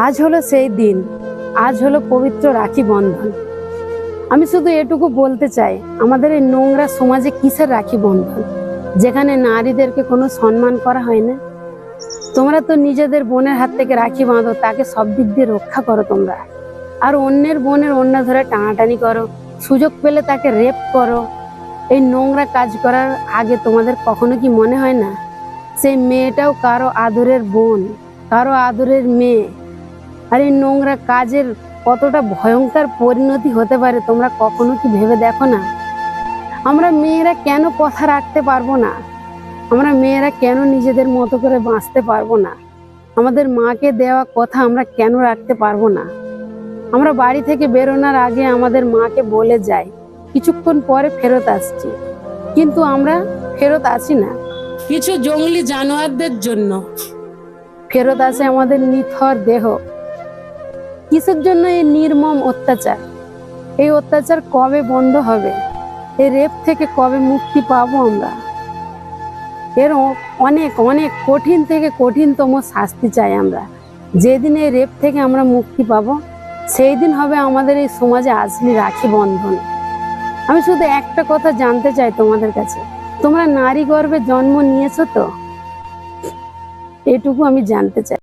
আজ হলো সেই দিন, আজ হলো পবিত্র রাখি বন্ধন। আমি শুধু এটুকু বলতে চাই, আমাদের এই নোংরা সমাজে কিসের রাখি বন্ধন, যেখানে নারীদেরকে কোনো সম্মান করা হয় না। তোমরা তো নিজেদের বোনের হাত থেকে রাখি বাঁধো, তাকে সব দিক দিয়ে রক্ষা করো তোমরা, আর অন্যের বোনের অন্য ধরে টানাটানি করো, সুযোগ পেলে তাকে রেপ করো। এই নোংরা কাজ করার আগে তোমাদের কখনো কি মনে হয় না সেই মেয়েটাও কারো আদরের বোন, কারো আদরের মেয়ে? আর এই নোংরা কাজের কতটা ভয়ঙ্কর পরিণতি হতে পারে তোমরা কখনো কি ভেবে দেখো না? আমরা মেয়েরা কেন কথা রাখতে পারবো না? আমরা মেয়েরা কেন নিজেদের মতো করে বাঁচতে পারবো না? আমাদের মাকে দেওয়া কথা আমরা কেন রাখতে পারবো না? আমরা বাড়ি থেকে বেরোনোর আগে আমাদের মাকে বলে যাই কিছুক্ষণ পরে ফেরত আসছি, কিন্তু আমরা ফেরত আসি না। কিছু জঙ্গলি জানোয়ারদের জন্য ফেরত আসে আমাদের নিথর দেহ। কিসের জন্য এই নির্মম অত্যাচার? এই অত্যাচার কবে বন্ধ হবে? এই রেপ থেকে কবে মুক্তি পাবো আমরা? এর অনেক অনেক কঠিন থেকে কঠিনতম শাস্তি চাই আমরা। যেদিন এই রেপ থেকে আমরা মুক্তি পাবো, সেই দিন হবে আমাদের এই সমাজে আসলি রাখি বন্ধন। আমি শুধু একটা কথা জানতে চাই তোমাদের কাছে, তোমরা নারী গর্ভে জন্ম নিয়েছো তো? এটুকু আমি জানতে চাই।